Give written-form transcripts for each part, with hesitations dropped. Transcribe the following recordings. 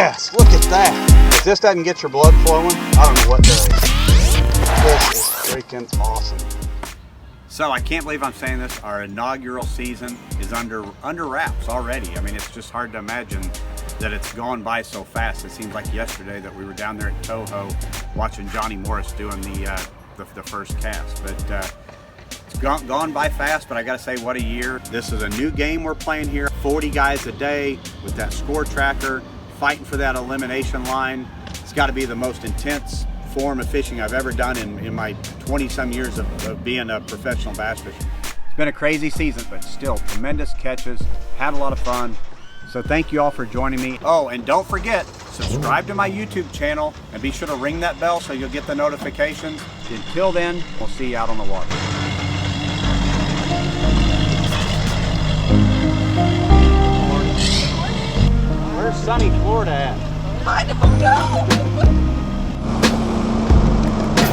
Yes, look at that. If this doesn't get your blood flowing, I don't know what does. This is freaking awesome. So I can't believe I'm saying this. Our inaugural season is under wraps already. I mean, it's just hard to imagine that it's gone by so fast. It seems like yesterday that we were down there at TOHO watching Johnny Morris doing the first cast. But it's gone by fast, but I gotta say, what a year. This is a new game we're playing here. 40 guys a day with that score tracker, fighting for that elimination line. It's gotta be the most intense form of fishing I've ever done in my 20-some years of being a professional bass fisher. It's been a crazy season, but still tremendous catches, had a lot of fun. So thank you all for joining me. Oh, and don't forget, subscribe to my YouTube channel and be sure to ring that bell so you'll get the notifications. Until then, we'll see you out on the water. Where's sunny Florida at? I don't know.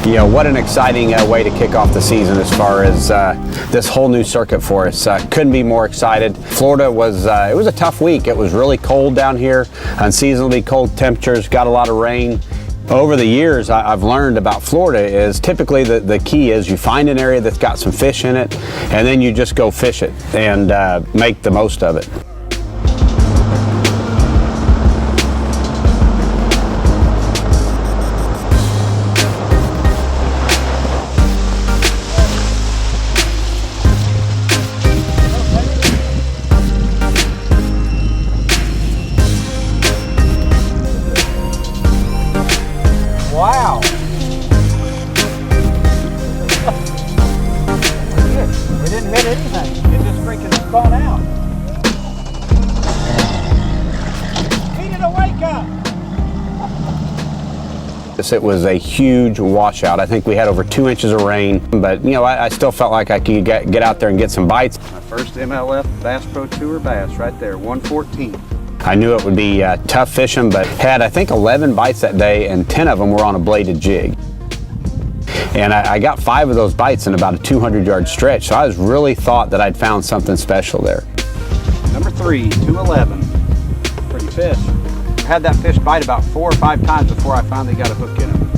You know, what an exciting way to kick off the season as far as this whole new circuit for us. Couldn't be more excited. Florida was, it was a tough week. It was really cold down here, unseasonably cold temperatures, got a lot of rain. Over the years, I've learned about Florida is typically the key is you find an area that's got some fish in it, and then you just go fish it and make the most of it. Wow. It didn't hit anything. It just freaking spun out. Needed a wake up. It was a huge washout. I think we had over 2 inches of rain, but you know, I still felt like I could get out there and get some bites. My first MLF Bass Pro Tour bass right there, 114. I knew it would be tough fishing, but had I think 11 bites that day, and 10 of them were on a bladed jig. And I got 5 of those bites in about a 200-yard stretch, so I was really thought that I'd found something special there. Number 3, 211. Pretty fish. Had that fish bite about 4 or 5 times before I finally got a hook in him.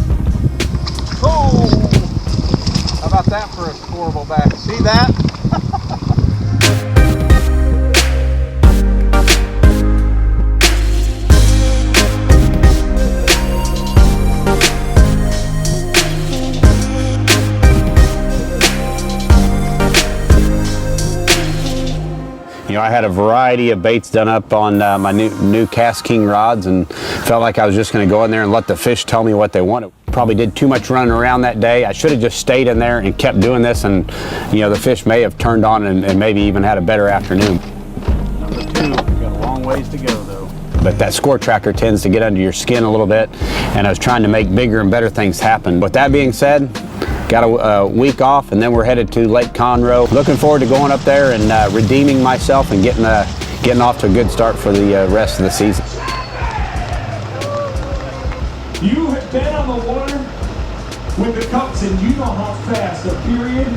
Oh! How about that for a scoreable bass? See that? You know, I had a variety of baits done up on my new Cast King rods and felt like I was just going to go in there and let the fish tell me what they wanted. Probably did too much running around that day. I should have just stayed in there and kept doing this, and you know, the fish may have turned on and maybe even had a better afternoon. Number 2, got a long ways to go though. But that score tracker tends to get under your skin a little bit, and I was trying to make bigger and better things happen. With that being said, got a week off, and then we're headed to Lake Conroe. Looking forward to going up there and redeeming myself and getting off to a good start for the rest of the season. You have been on the water with the cups, and you know how fast a period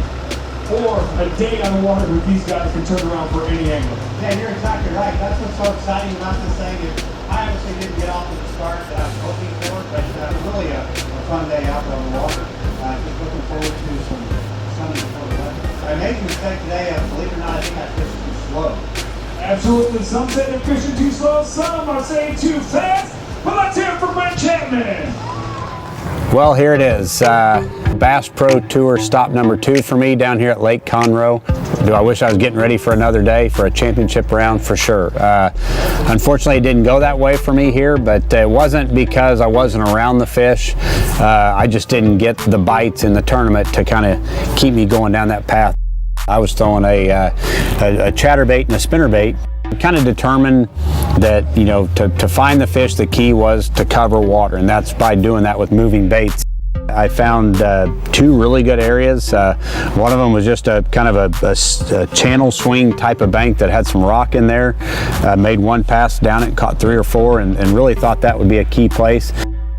or a day on the water with these guys can turn around for any angle. Yeah, you're exactly right. That's what's so exciting about this thing. Is I obviously didn't get off to the start that I was hoping for, but it was really a fun day out there on the water. Just looking forward to some sunny before the weather. I made a mistake today. Believe it or not, I think I fished too slow. Absolutely. Some say they're fishing too slow. Some are saying too fast. But let's hear it from Brent Chapman. Well, here it is. Bass Pro Tour stop number 2 for me down here at Lake Conroe. Do I wish I was getting ready for another day for a championship round? For sure. Unfortunately, it didn't go that way for me here, but it wasn't because I wasn't around the fish. I just didn't get the bites in the tournament to kind of keep me going down that path. I was throwing a chatterbait and a spinnerbait. Kind of determined that, you know, to find the fish, the key was to cover water, and that's by doing that with moving baits. I found 2 really good areas. One of them was just a kind of a channel swing type of bank that had some rock in there. Made 1 pass down it, caught 3 or 4, and really thought that would be a key place.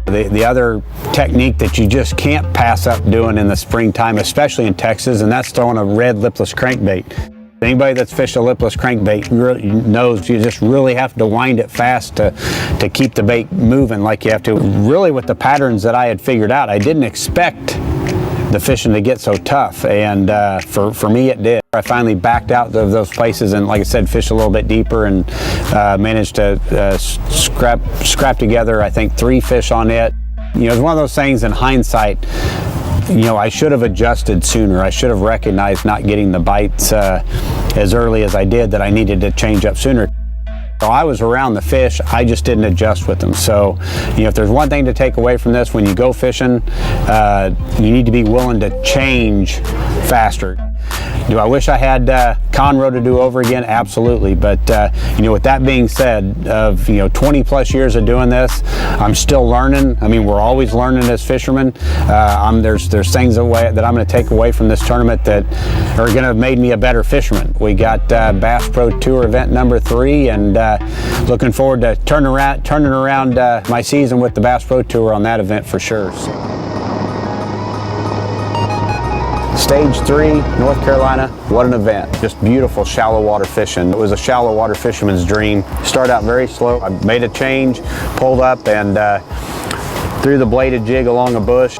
The other technique that you just can't pass up doing in the springtime, especially in Texas, and that's throwing a red lipless crankbait. Anybody that's fished a lipless crankbait knows you just really have to wind it fast to keep the bait moving like you have to. Really, with the patterns that I had figured out, I didn't expect the fishing to get so tough, and for me it did. I finally backed out of those places and, like I said, fished a little bit deeper and managed to scrap together, I think, 3 fish on it. You know, it's one of those things in hindsight, you know, I should have adjusted sooner. I should have recognized not getting the bites as early as I did, that I needed to change up sooner. So I was around the fish, I just didn't adjust with them. So, you know, if there's one thing to take away from this, when you go fishing, you need to be willing to change faster. Do I wish I had CONROE to do over again? Absolutely. But you know, with that being said, of 20 plus years of doing this, I'm still learning. I mean, we're always learning as fishermen. There's things that I'm going to take away from this tournament that are going to have made me a better fisherman. We got Bass Pro Tour event number 3, and looking forward to turning around my season with the Bass Pro Tour on that event for sure. Stage 3, North Carolina, what an event. Just beautiful shallow water fishing. It was a shallow water fisherman's dream. Started out very slow. I made a change, pulled up, and threw the bladed jig along a bush.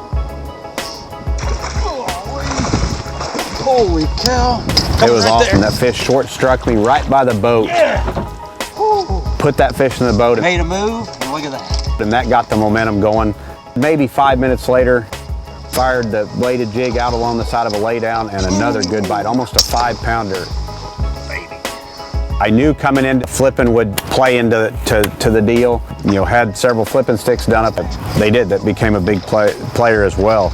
Holy cow. It was awesome. That fish short struck me right by the boat. Yeah. Put that fish in the boat. Made a move, and look at that. And that got the momentum going. Maybe 5 minutes later, fired the bladed jig out along the side of a laydown, and another good bite, almost a 5-pounder. I knew coming in flipping would play into the deal. You know, had several flipping sticks done up. They did. That became a big player as well.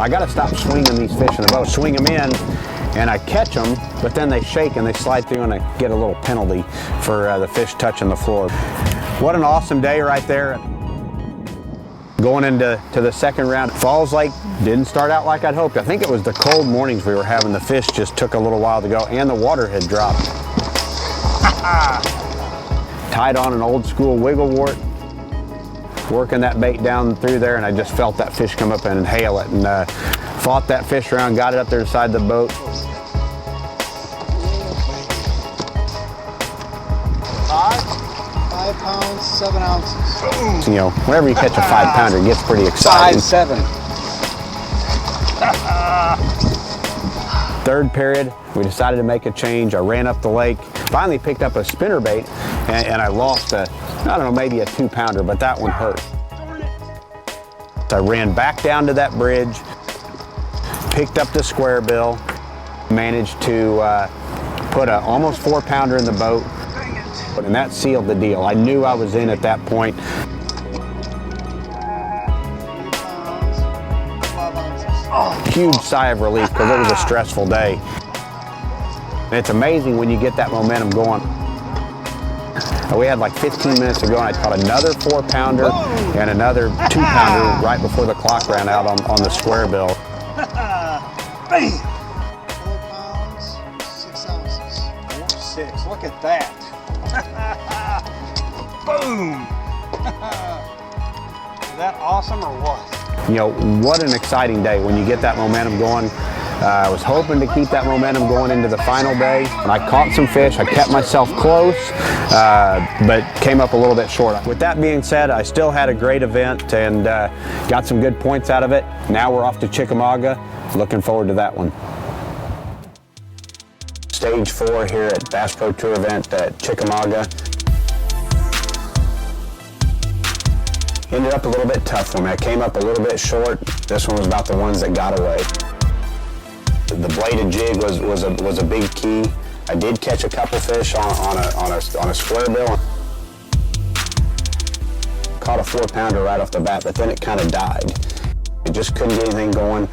I got to stop swinging these fish in the boat. Swing them in, and I catch them, but then they shake and they slide through, and I get a little penalty for the fish touching the floor. What an awesome day right there. Going into the second round, Falls Lake didn't start out like I'd hoped. I think it was the cold mornings we were having. The fish just took a little while to go, and the water had dropped. Tied on an old school wiggle wart, working that bait down through there, and I just felt that fish come up and inhale it, and fought that fish around, got it up there beside the boat. 5 pounds, 7 ounces. You know, whenever you catch a 5-pounder, it gets pretty exciting. 5-7. Third period, we decided to make a change. I ran up the lake, finally picked up a spinnerbait, and I lost I don't know, maybe a 2-pounder, but that one hurt. So I ran back down to that bridge, picked up the square bill, managed to put a almost 4-pounder in the boat, and that sealed the deal. I knew I was in at that point. 3 pounds, 12 ounces. Huge sigh of relief, because it was a stressful day. And it's amazing when you get that momentum going. We had like 15 minutes to go, and I caught another 4-pounder and another 2-pounder right before the clock ran out on the square bill. 4 pounds, 6 ounces. 4-6, look at that. Boom. Is that awesome or what? You know, what an exciting day when you get that momentum going. I was hoping to keep that momentum going into the final day. And I caught some fish, I kept myself close, but came up a little bit short. With that being said, I still had a great event and got some good points out of it. Now we're off to Chickamauga. Looking forward to that one. Stage 4 here at Bass Pro Tour event at Chickamauga. Ended up a little bit tough for me. I came up a little bit short. This one was about the ones that got away. The bladed jig was a big key. I did catch a couple fish on a square bill. Caught a 4-pounder right off the bat, but then it kind of died. I just couldn't get anything going.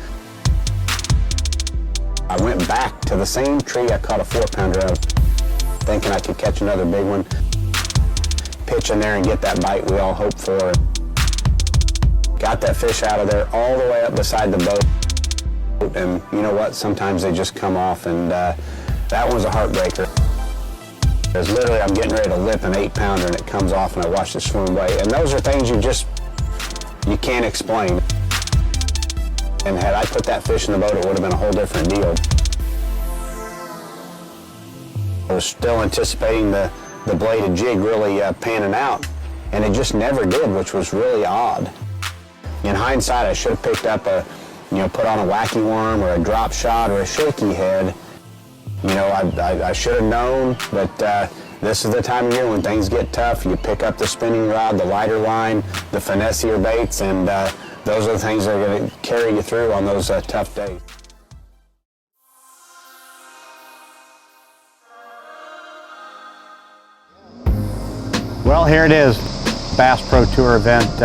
I went back to the same tree I caught a 4-pounder of, thinking I could catch another big one. Pitch in there and get that bite we all hoped for. Got that fish out of there all the way up beside the boat. And you know what? Sometimes they just come off, and that was a heartbreaker. Because literally I'm getting ready to lip an 8-pounder and it comes off and I watch it swim away. And those are things you can't explain. And had I put that fish in the boat, it would have been a whole different deal. I was still anticipating the bladed jig really panning out, and it just never did, which was really odd. In hindsight, I should have picked up put on a wacky worm or a drop shot or a shaky head. I should have known, but this is the time of year when things get tough. You pick up the spinning rod, the lighter line, the finessier baits, and those are the things that are going to carry you through on those tough days. Well, here it is, Bass Pro Tour event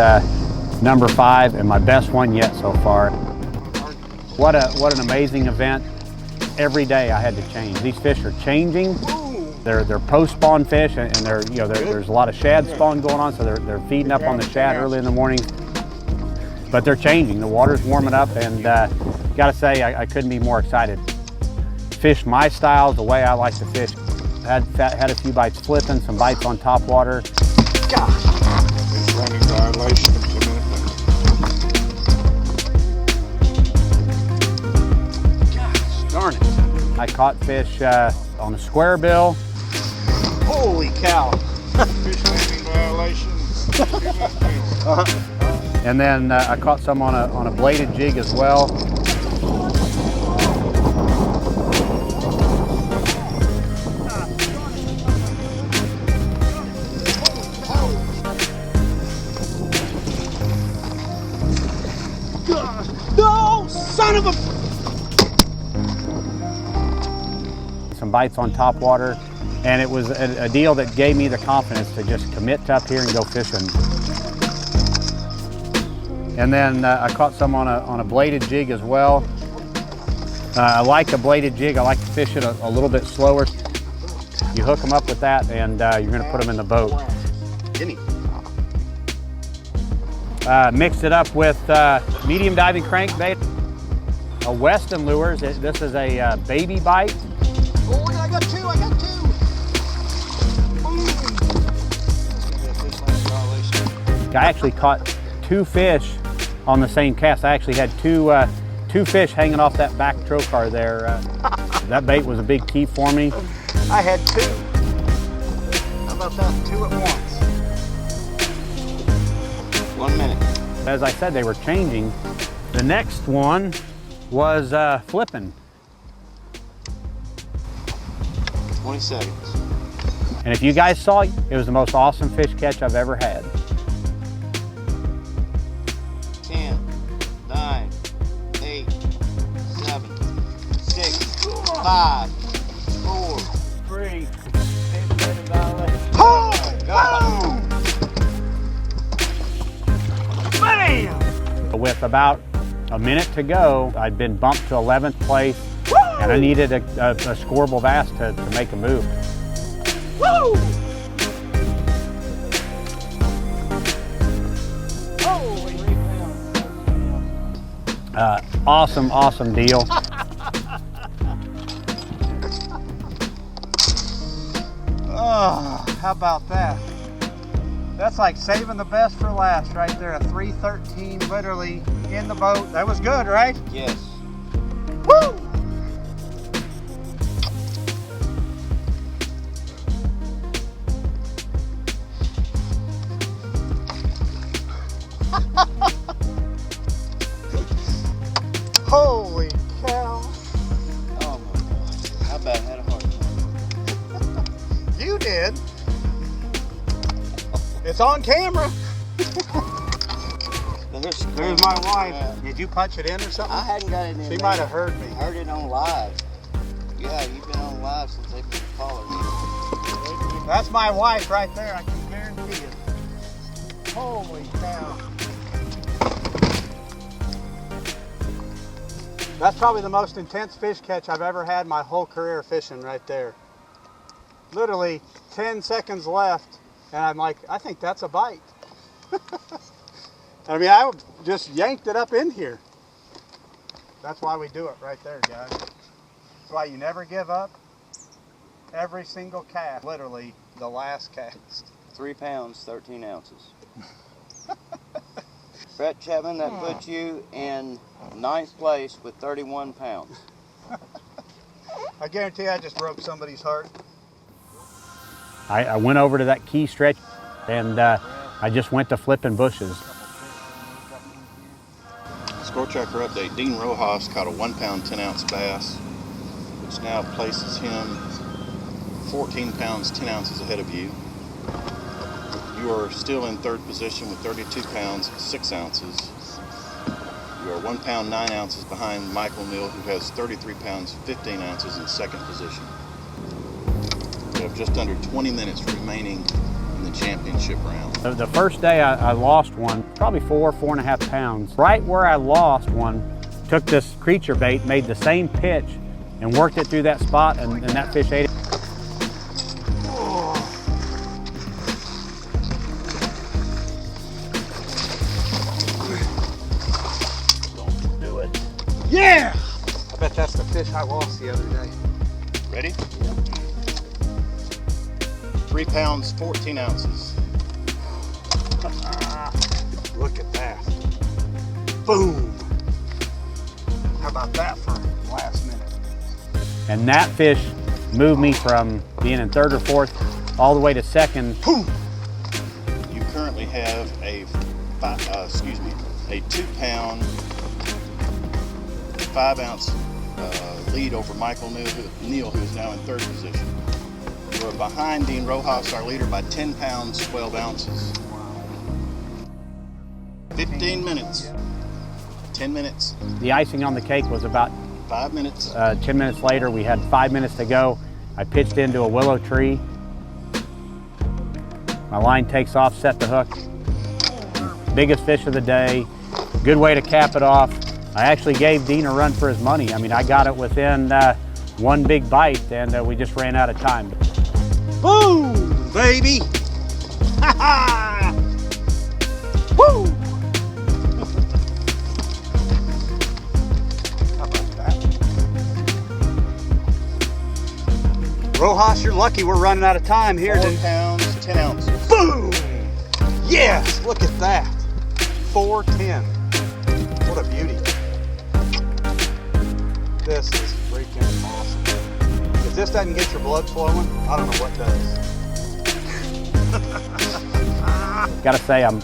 number 5, and my best one yet so far. What an amazing event. Every day I had to change. These fish are changing. They're post-spawn fish, and there's a lot of shad spawn going on, so they're feeding up on the shad early in the morning. But they're changing. The water's warming up, and gotta say, I couldn't be more excited. Fish my style, the way I like to fish. Had a few bites flipping, some bites on top water. Gosh. It's running violation. Darn it. I caught fish on a square bill. Holy cow. Fish landing violation. And then I caught some on a bladed jig as well. No, son of a... Some bites on top water, and it was a deal that gave me the confidence to just commit to up here and go fishing. And then I caught some on a bladed jig as well. I like a bladed jig. I like to fish it a little bit slower. You hook them up with that, and you're going to put them in the boat. Mixed it up with medium diving crankbait, a Weston lures. This is a baby bite. Oh, I got two. I actually caught 2 fish on the same cast. I actually had two fish hanging off that back trocar there. That bait was a big key for me. I had 2. How about that? 2 at once. 1 minute. As I said, they were changing. The next one was flipping. 20 seconds. And if you guys saw it, it was the most awesome fish catch I've ever had. 10, 9, 8, 7, 6, 5, 4, 3. Oh, God. Bam! With about a minute to go, I'd been bumped to 11th place, and I needed a scoreable bass to make a move. Woo! Holy Awesome deal. Oh, how about that? That's like saving the best for last right there. A 313 literally in the boat. That was good, right? Yes. Woo! Holy cow. Oh my God. I bet I had a heart attack. You did. It's on camera. There's my wife. Did you punch it in or something? I hadn't got it in. She might have heard me. I heard it on live. Yeah, you've been on live since they put the collar in. That's my wife right there, I can guarantee it. Holy cow. That's probably the most intense fish catch I've ever had my whole career fishing right there. Literally 10 seconds left, and I'm like, I think that's a bite. I mean, I just yanked it up in here. That's why we do it right there, guys. That's why you never give up. every single cast, literally the last cast. 3 pounds, 13 ounces. Brent Chapman, that puts you in 9th place with 31 pounds. I guarantee I just broke somebody's heart. I went over to that key stretch and I just went to flipping bushes. Score tracker update. Dean Rojas caught a 1 pound 10 ounce bass, which now places him 14 pounds 10 ounces ahead of you. You are still in 3rd position with 32 pounds 6 ounces. You are 1 pound 9 ounces behind Michael Neal, who has 33 pounds 15 ounces in 2nd position. You have just under 20 minutes remaining in the championship round. The first day I lost one, probably 4.5 pounds. Right where I lost one, took this creature bait, made the same pitch, and worked it through that spot, and that fish ate it. Do it. Yeah! I bet that's the fish I lost the other day. Ready? 3 pounds 14 ounces. Look at that. Boom! How about that for last minute? And that fish moved me from being in 3rd or 4th all the way to 2nd. Boom! You currently have a 2 pound 5 ounce lead over Michael Neal, who is now in 3rd position. You are behind Dean Rojas, our leader, by 10 pounds 12 ounces. 15 minutes. 10 minutes. The icing on the cake was about 5 minutes. 10 minutes later. We had 5 minutes to go. I pitched into a willow tree. My line takes off, set the hook. Biggest fish of the day. Good way to cap it off. I actually gave Dean a run for his money. I mean, I got it within one big bite, and we just ran out of time. Boom, baby! Ha ha! Woo! How about that? Rojas, you're lucky we're running out of time here, 4 dude. pounds 10 ounces. Boom! Yes, look at that. 410. What a beauty. This is freaking awesome. If this doesn't get your blood flowing, I don't know what does. Gotta say, I'm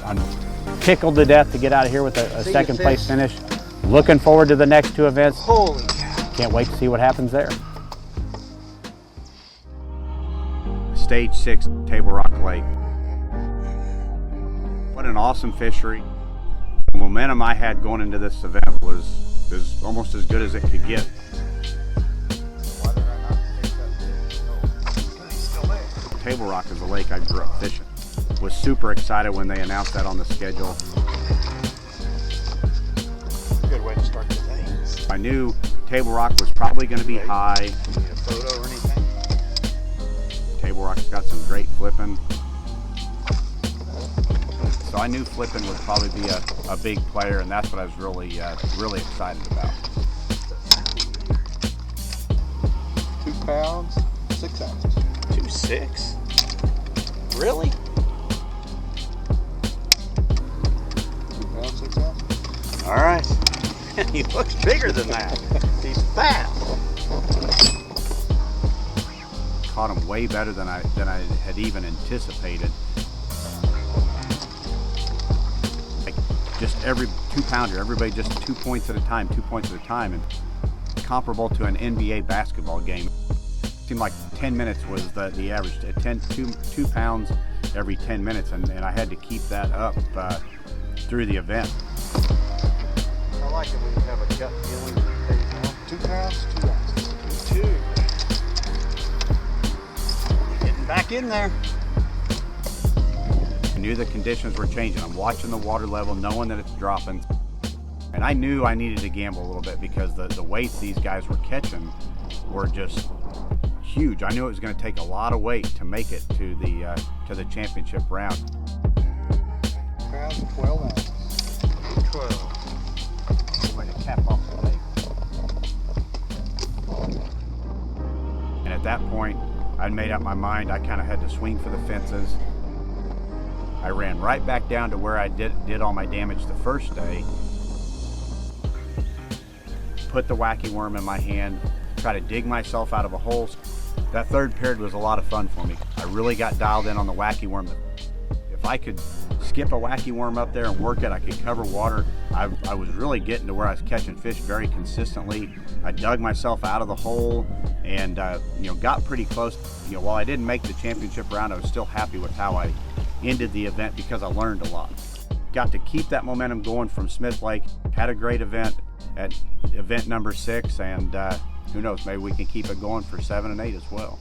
tickled to death to get out of here with a See 2nd the place fish. finish. Looking forward to the next 2 events. Holy cow. Can't wait to see what happens there. Stage 6, Table Rock Lake. What an awesome fishery. The momentum I had going into this event was almost as good as it could get. Table Rock is a lake I grew up fishing. Was super excited when they announced that on the schedule. Good way to start the day. I knew Table Rock was probably going to be high. Need a photo or anything? Table Rock's got some great flipping. So I knew flipping would probably be a big player, and that's what I was really excited about. 2 pounds 6 ounces. 2.6. Really? 2 pounds 6 ounces. All right. He looks bigger than that. He's fat. Caught him way better than I had even anticipated. Like just every 2-pounder, everybody just 2 points at a time, 2 points at a time, and comparable to an NBA basketball game. Seemed like 10 minutes was the average. 2 pounds every 10 minutes, and I had to keep that up through the event. I like it when you have a gut feeling that pays off. 2 pounds 2 ounces. 2. Getting back in there. I knew the conditions were changing. I'm watching the water level, knowing that it's dropping. And I knew I needed to gamble a little bit because the weights these guys were catching were just huge. I knew it was going to take a lot of weight to make it to the championship round. 2 pounds 12 ounces. 12. Good way to cap off the lake. And at that point, I'd made up my mind. I kind of had to swing for the fences. I ran right back down to where I did all my damage the first day. Put the wacky worm in my hand, try to dig myself out of a hole. That third period was a lot of fun for me. I really got dialed in on the wacky worm. If I could skip a wacky worm up there and work it, I could cover water. I was really getting to where I was catching fish very consistently. I dug myself out of the hole and got pretty close. While I didn't make the championship round, I was still happy with how I ended the event because I learned a lot. Got to keep that momentum going from Smith Lake. Had a great event at event number 6, and who knows, maybe we can keep it going for 7 and 8 as well.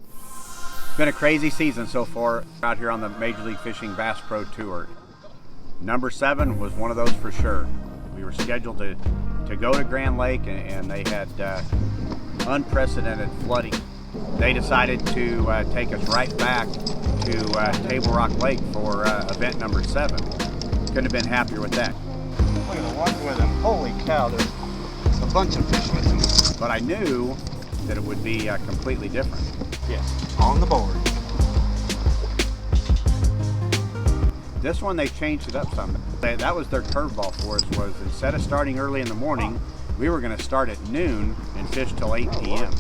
It's been a crazy season so far out here on the Major League Fishing Bass Pro Tour. Number 7 was one of those for sure. We were scheduled to go to Grand Lake, and they had unprecedented flooding. They decided to take us right back to Table Rock Lake for event number 7. Couldn't have been happier with that. Look at the water with them. Holy cow, there's a bunch of fish with them. But I knew that it would be completely different. Yes, on the board. This one, they changed it up some. That was their curveball for us, was instead of starting early in the morning, we were going to start at noon and fish till 8 p.m.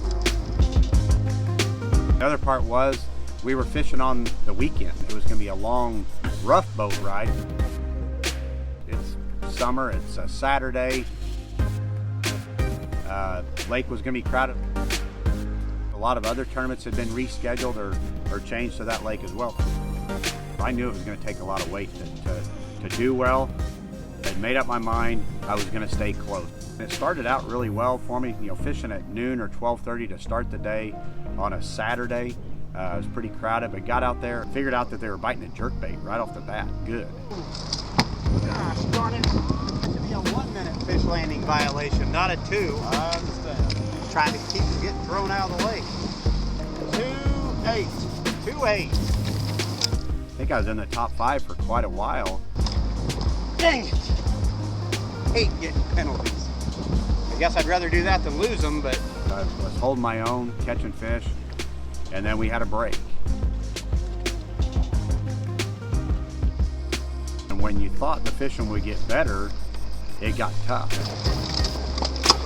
The other part was we were fishing on the weekend. It was going to be a long, rough boat ride. It's summer, it's a Saturday. Lake was going to be crowded. A lot of other tournaments had been rescheduled or changed to that lake as well. I knew it was going to take a lot of weight to do well. I'd made up my mind I was going to stay close. It started out really well for me, fishing at noon or 12:30 to start the day on a Saturday. It was pretty crowded, but got out there, figured out that they were biting a jerkbait right off the bat. Good. Gosh darn it. That should be a 1-minute fish landing violation, not a 2. I understand. Trying to keep them getting thrown out of the lake. 2-8. 2-8. I think I was in the top 5 for quite a while. Dang it. Hate getting penalties. I guess I'd rather do that than lose them, but I was holding my own, catching fish, and then we had a break. And when you thought the fishing would get better, it got tough.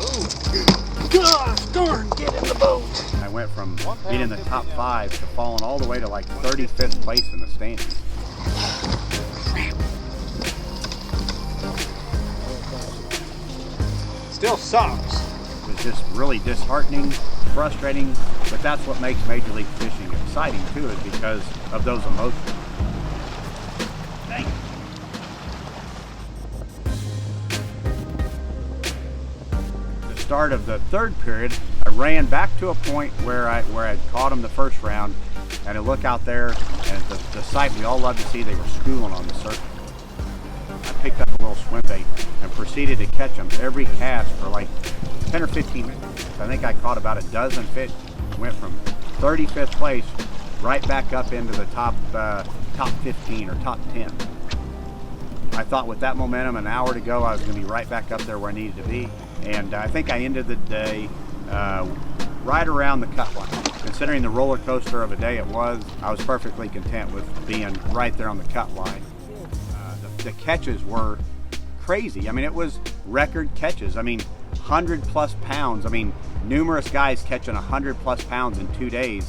oh, gosh darn, get in the boat. I went from being in the top 5 to falling all the way to like 35th place in the standings. Still sucks. It was just really disheartening, frustrating, but that's what makes Major League Fishing exciting too, is because of those emotions. Dang it. The start of the third period, I ran back to a point where I'd caught them the first round, and I look out there, and the sight we all love to see, they were schooling on the surface. I picked up a little swim bait and proceeded to catch them every cast for like 10 or 15 minutes. I think I caught about a dozen fish. Went from 35th place right back up into the top 15 or top 10. I thought with that momentum, an hour to go, I was going to be right back up there where I needed to be. And I think I ended the day right around the cut line. Considering the roller coaster of a day it was, I was perfectly content with being right there on the cut line. The catches were crazy. I mean, it was record catches. I mean, 100+ pounds. I mean, numerous guys catching 100+ pounds in 2 days.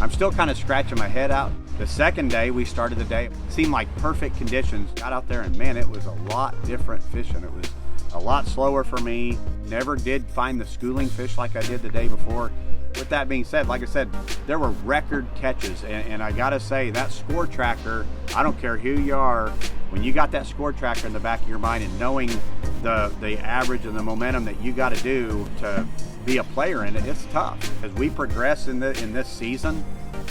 I'm still kind of scratching my head out. The second day we started the day, it seemed like perfect conditions. Got out there and man, it was a lot different fishing. It was a lot slower for me. Never did find the schooling fish like I did the day before. With that being said, like I said, there were record catches, and I gotta say, that score tracker, I don't care who you are, when you got that score tracker in the back of your mind and knowing the average and the momentum that you gotta do to be a player in it, it's tough. As we progress in this season,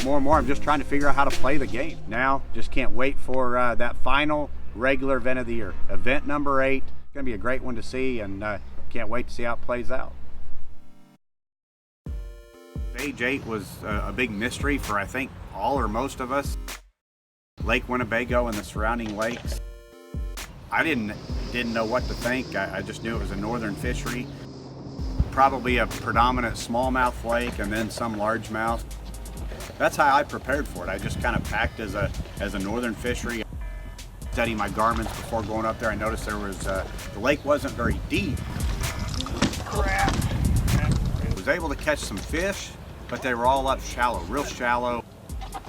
more and more, I'm just trying to figure out how to play the game. Now, just can't wait for that final regular event of the year. Event number 8, it's gonna be a great one to see, and can't wait to see how it plays out. Stage 8 was a big mystery for, I think, all or most of us. Lake Winnebago and the surrounding lakes. I didn't know what to think. I just knew it was a northern fishery. probably a predominant smallmouth lake and then some largemouth. That's how I prepared for it. I just kind of packed as a northern fishery. Studying my garments before going up there, I noticed there was the lake wasn't very deep. Crap. I was able to catch some fish, but they were all up shallow, real shallow.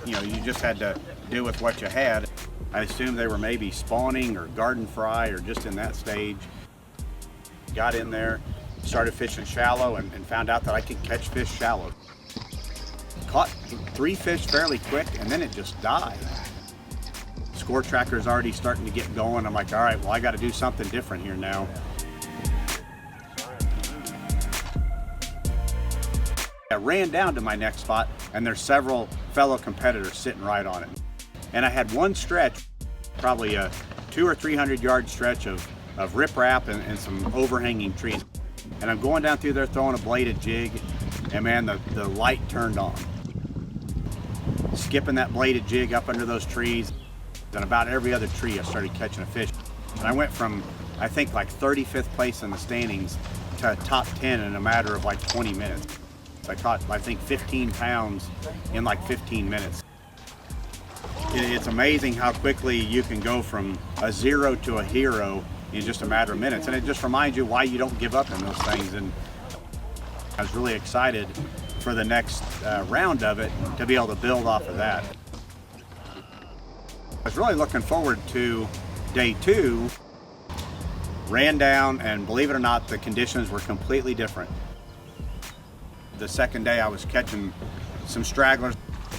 You know, you just had to do with what you had. I assumed they were maybe spawning or garden fry or just in that stage. Got in there, started fishing shallow and found out that I could catch fish shallow. Caught 3 fish fairly quick and then it just died. Score tracker's already starting to get going. I'm like, all right, well, I got to do something different here now. I ran down to my next spot and there's several fellow competitors sitting right on it. And I had one stretch, probably a 200 or 300 yard stretch of riprap and some overhanging trees. And I'm going down through there throwing a bladed jig, and man, the light turned on. Skipping that bladed jig up under those trees, and about every other tree I started catching a fish. And I went from, I think, like 35th place in the standings to top 10 in a matter of like 20 minutes. I caught, I think, 15 pounds in like 15 minutes. It's amazing how quickly you can go from a zero to a hero in just a matter of minutes. And it just reminds you why you don't give up in those things. And I was really excited for the next round of it to be able to build off of that. I was really looking forward to day 2. Ran down, and believe it or not, the conditions were completely different. The second day I was catching some stragglers.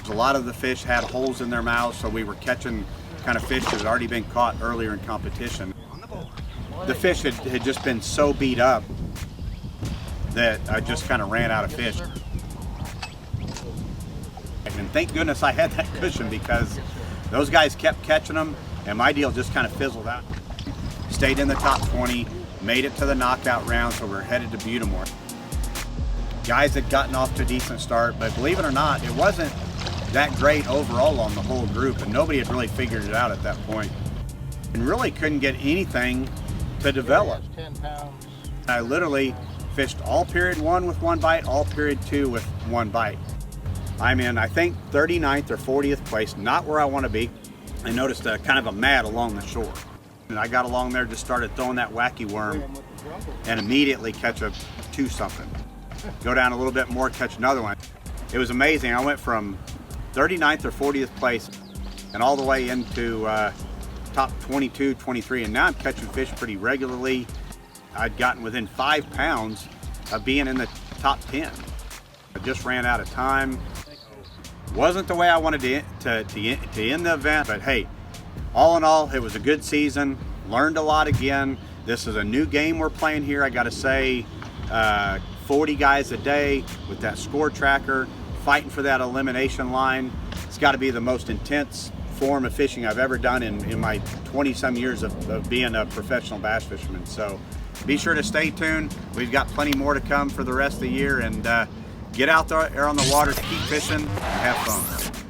A lot of the fish had holes in their mouths, so we were catching kind of fish that had already been caught earlier in competition. The fish had just been so beat up that I just kind of ran out of fish. And thank goodness I had that cushion, because those guys kept catching them and my deal just kind of fizzled out. Stayed in the top 20, made it to the knockout round, so we're headed to Butamore. Guys had gotten off to a decent start, but believe it or not, it wasn't that great overall on the whole group, and nobody had really figured it out at that point. And really couldn't get anything to develop. 10 pounds. I literally fished all period 1 with 1 bite, all period 2 with 1 bite. I'm in, I think, 39th or 40th place, not where I want to be. I noticed a kind of a mat along the shore. And I got along there, just started throwing that wacky worm, and immediately catch a 2-something. Go down a little bit more, catch another one. It was amazing. I went from 39th or 40th place and all the way into top 22, 23, and now I'm catching fish pretty regularly. I'd gotten within 5 pounds of being in the top 10. I just ran out of time. Wasn't the way I wanted to end the event, but hey, all in all, it was a good season. Learned a lot again. This is a new game we're playing here. I got to say, 40 guys a day with that score tracker, fighting for that elimination line. It's got to be the most intense form of fishing I've ever done in my 20-some years of being a professional bass fisherman. So be sure to stay tuned. We've got plenty more to come for the rest of the year, and get out there on the water, keep fishing, and have fun.